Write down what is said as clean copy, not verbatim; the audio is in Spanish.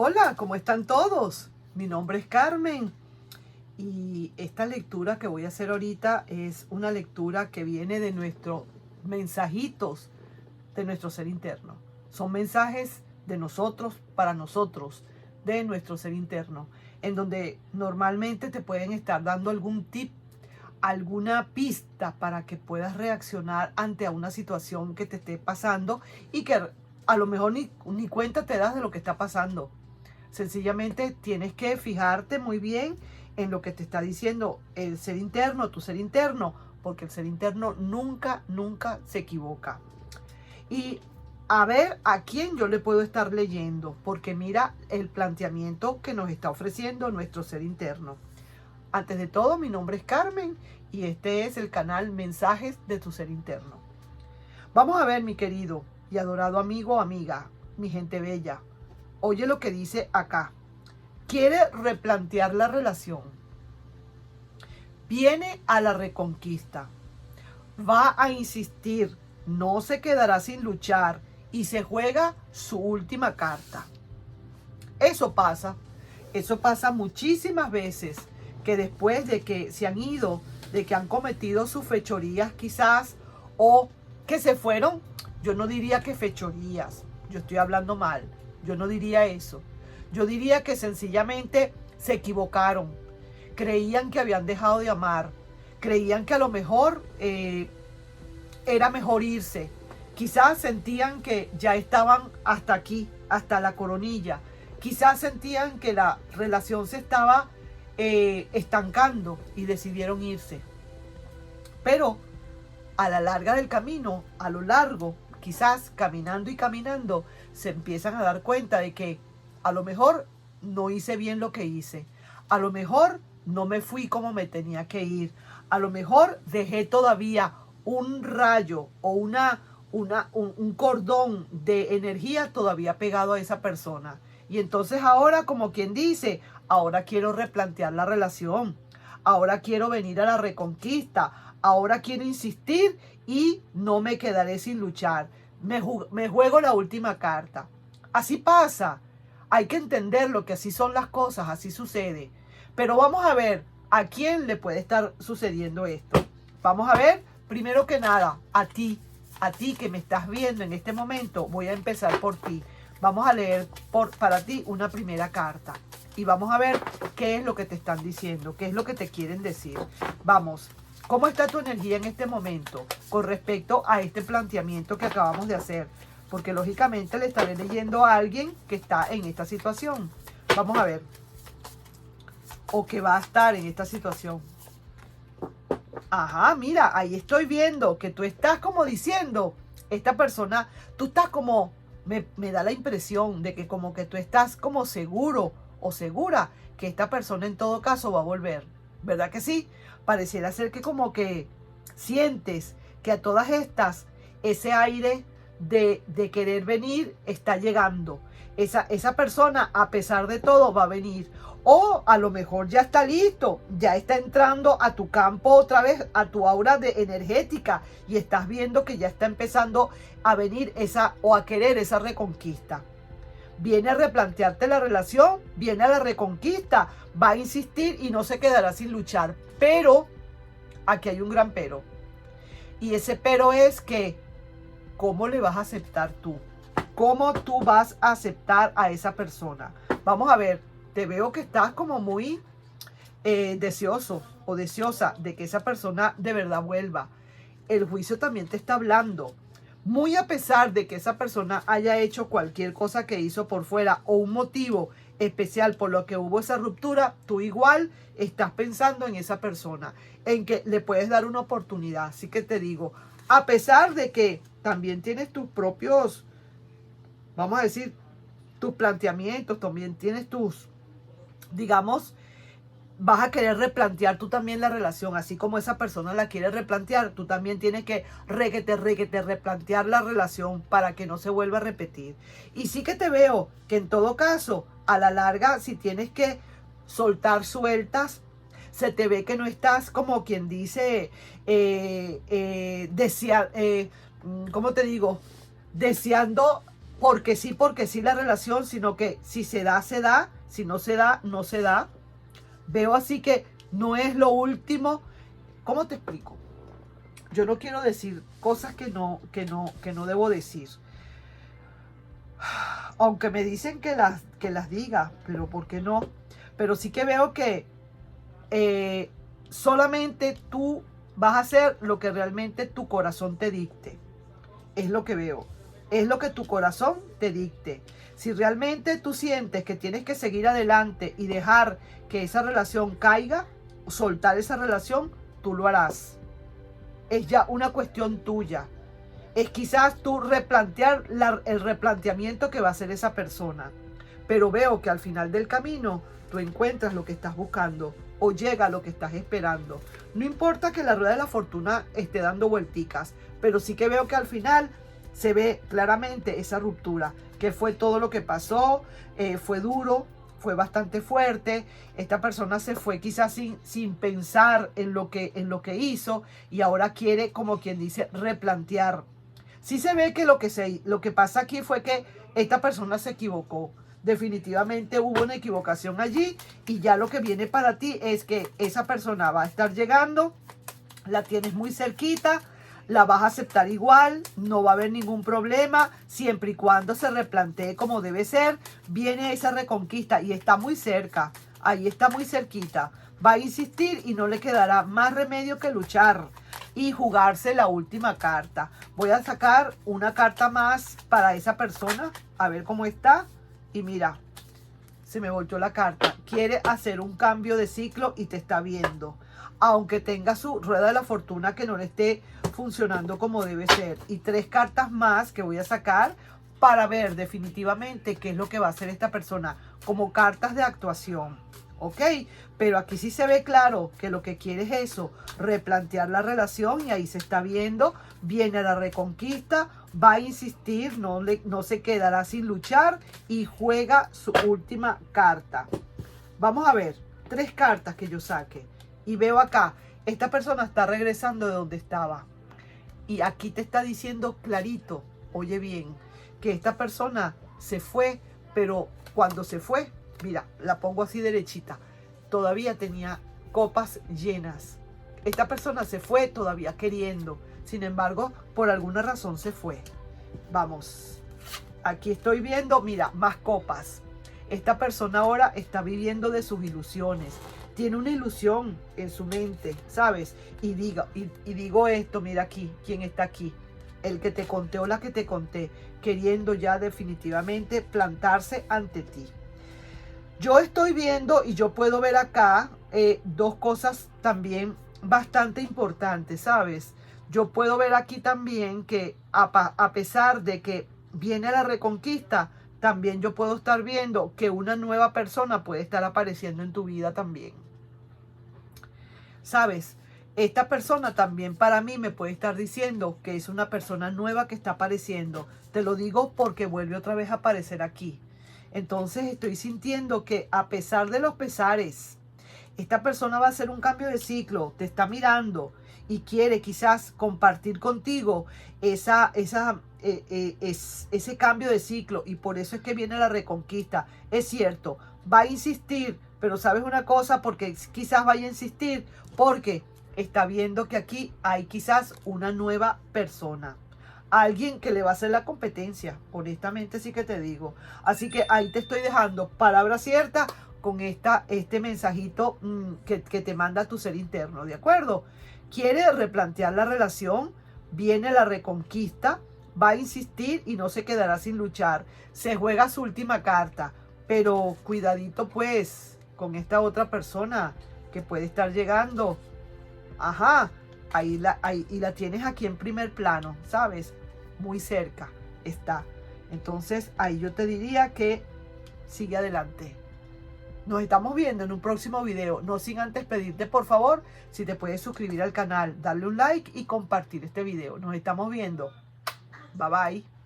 Hola, ¿cómo están todos? Mi nombre es Carmen y esta lectura que voy a hacer ahorita es una lectura que viene de nuestros mensajitos de nuestro ser interno. Son mensajes de nosotros para nosotros, de nuestro ser interno, en donde normalmente te pueden estar dando algún tip, alguna pista para que puedas reaccionar ante a una situación que te esté pasando y que a lo mejor ni cuenta te das de lo que está pasando. Sencillamente tienes que fijarte muy bien en lo que te está diciendo el ser interno, tu ser interno, porque el ser interno nunca se equivoca. Y a ver a quién yo le puedo estar leyendo, porque mira el planteamiento que nos está ofreciendo nuestro ser interno. Antes de todo, mi nombre es Carmen y este es el canal Mensajes de tu Ser Interno. Vamos a ver, mi querido y adorado amigo o amiga, mi gente bella. Oye lo que dice acá. Quiere replantear la relación. Viene a la reconquista. Va a insistir. No se quedará sin luchar y se juega su última carta. Eso pasa. Eso pasa muchísimas veces, que después de que se han ido, de que han cometido sus fechorías quizás, o que se fueron, yo no diría que fechorías, yo estoy hablando mal, yo no diría eso. Yo diría que sencillamente se equivocaron, creían que habían dejado de amar, creían que a lo mejor era mejor irse, quizás sentían que ya estaban hasta aquí, hasta la coronilla. Quizás sentían que la relación se estaba estancando y decidieron irse. Pero a la larga del camino, a lo largo, quizás caminando y caminando, se empiezan a dar cuenta de que a lo mejor no hice bien lo que hice. A lo mejor no me fui como me tenía que ir. A lo mejor dejé todavía un rayo o un cordón de energía todavía pegado a esa persona. Y entonces ahora, como quien dice, ahora quiero replantear la relación. Ahora quiero venir a la reconquista. Ahora quiero insistir y no me quedaré sin luchar. Me juego la última carta. Así pasa. Hay que entenderlo, que así son las cosas, así sucede. Pero vamos a ver a quién le puede estar sucediendo esto. Vamos a ver, primero que nada, a ti que me estás viendo en este momento. Voy a empezar por ti. Vamos a leer para ti una primera carta. Y vamos a ver qué es lo que te están diciendo, qué es lo que te quieren decir. Vamos, ¿cómo está tu energía en este momento con respecto a este planteamiento que acabamos de hacer? Porque lógicamente le estaré leyendo a alguien que está en esta situación. Vamos a ver. O que va a estar en esta situación. Ajá, mira, ahí estoy viendo que tú estás como diciendo, esta persona, tú estás como, me da la impresión de que como que tú estás como seguro o segura que esta persona en todo caso va a volver. ¿Verdad que sí? Pareciera ser que como que sientes que a todas estas, ese aire de querer venir está llegando. Esa persona, a pesar de todo, va a venir. O a lo mejor ya está listo, ya está entrando a tu campo otra vez, a tu aura de energética, y estás viendo que ya está empezando a venir esa o a querer esa reconquista. Viene a replantearte la relación, viene a la reconquista, va a insistir y no se quedará sin luchar. Pero, aquí hay un gran pero. Y ese pero es que, ¿cómo le vas a aceptar tú? ¿Cómo tú vas a aceptar a esa persona? Vamos a ver, te veo que estás como muy deseoso o deseosa de que esa persona de verdad vuelva. El juicio también te está hablando. Muy a pesar de que esa persona haya hecho cualquier cosa que hizo por fuera o un motivo especial por lo que hubo esa ruptura, tú igual estás pensando en esa persona, en que le puedes dar una oportunidad. Así que te digo, a pesar de que también tienes tus propios, vamos a decir, tus planteamientos, también tienes tus, digamos, vas a querer replantear tú también la relación, así como esa persona la quiere replantear, tú también tienes que replantear la relación para que no se vuelva a repetir. Y sí que te veo que en todo caso, a la larga, si tienes que soltar sueltas, se te ve que no estás como quien dice, ¿cómo te digo? Deseando porque sí la relación, sino que si se da, se da, si no se da, no se da. Veo así que no es lo último. ¿Cómo te explico? Yo no quiero decir cosas que no debo decir. Aunque me dicen que las diga, pero ¿por qué no? Pero sí que veo que solamente tú vas a hacer lo que realmente tu corazón te dicte. Es lo que veo. Es lo que tu corazón te dicte. Si realmente tú sientes que tienes que seguir adelante y dejar que esa relación caiga, soltar esa relación, tú lo harás. Es ya una cuestión tuya. Es quizás tú replantear el replanteamiento que va a hacer esa persona. Pero veo que al final del camino tú encuentras lo que estás buscando o llega lo que estás esperando. No importa que la rueda de la fortuna esté dando vuelticas, pero sí que veo que al final se ve claramente esa ruptura, que fue todo lo que pasó, fue duro, fue bastante fuerte. Esta persona se fue quizás sin pensar en lo que hizo y ahora quiere, como quien dice, replantear. Sí se ve que lo que pasa aquí fue que esta persona se equivocó. Definitivamente hubo una equivocación allí y ya lo que viene para ti es que esa persona va a estar llegando, la tienes muy cerquita, la vas a aceptar igual, no va a haber ningún problema, siempre y cuando se replantee como debe ser. Viene esa reconquista y está muy cerca, ahí está muy cerquita. Va a insistir y no le quedará más remedio que luchar y jugarse la última carta. Voy a sacar una carta más para esa persona, a ver cómo está. Y mira, se me volteó la carta. Quiere hacer un cambio de ciclo y te está viendo. Aunque tenga su rueda de la fortuna que no le esté funcionando como debe ser. Y 3 cartas más que voy a sacar para ver definitivamente qué es lo que va a hacer esta persona. Como cartas de actuación. ¿Ok? Pero aquí sí se ve claro que lo que quiere es eso, replantear la relación y ahí se está viendo, viene la reconquista, va a insistir, no se quedará sin luchar y juega su última carta. Vamos a ver, 3 cartas que yo saque y veo acá, esta persona está regresando de donde estaba y aquí te está diciendo clarito, oye bien, que esta persona se fue, pero cuando se fue, mira, la pongo así derechita. Todavía tenía copas llenas. Esta persona se fue todavía queriendo. Sin embargo, por alguna razón se fue. Vamos. Aquí estoy viendo, mira, más copas. Esta persona ahora está viviendo de sus ilusiones. Tiene una ilusión en su mente, ¿sabes? Y digo esto, mira aquí, ¿quién está aquí? El que te conté o la que te conté, queriendo ya definitivamente plantarse ante ti. Yo estoy viendo y yo puedo ver acá 2 cosas también bastante importantes, ¿sabes? Yo puedo ver aquí también que a pesar de que viene la reconquista, también yo puedo estar viendo que una nueva persona puede estar apareciendo en tu vida también. ¿Sabes? Esta persona también para mí me puede estar diciendo que es una persona nueva que está apareciendo. Te lo digo porque vuelve otra vez a aparecer aquí. Entonces estoy sintiendo que a pesar de los pesares, esta persona va a hacer un cambio de ciclo, te está mirando y quiere quizás compartir contigo ese cambio de ciclo y por eso es que viene la reconquista. Es cierto, va a insistir, pero ¿sabes una cosa? Porque quizás vaya a insistir porque está viendo que aquí hay quizás una nueva persona. Alguien que le va a hacer la competencia, honestamente sí que te digo. Así que ahí te estoy dejando palabra cierta con este mensajito que te manda tu ser interno, ¿de acuerdo? Quiere replantear la relación, viene la reconquista, va a insistir y no se quedará sin luchar. Se juega su última carta, pero cuidadito pues con esta otra persona que puede estar llegando. Ajá. Ahí la tienes aquí en primer plano, ¿sabes? Muy cerca está. Entonces ahí yo te diría que sigue adelante. Nos estamos viendo en un próximo video. No sin antes pedirte, por favor, si te puedes suscribir al canal, darle un like y compartir este video. Nos estamos viendo. Bye bye.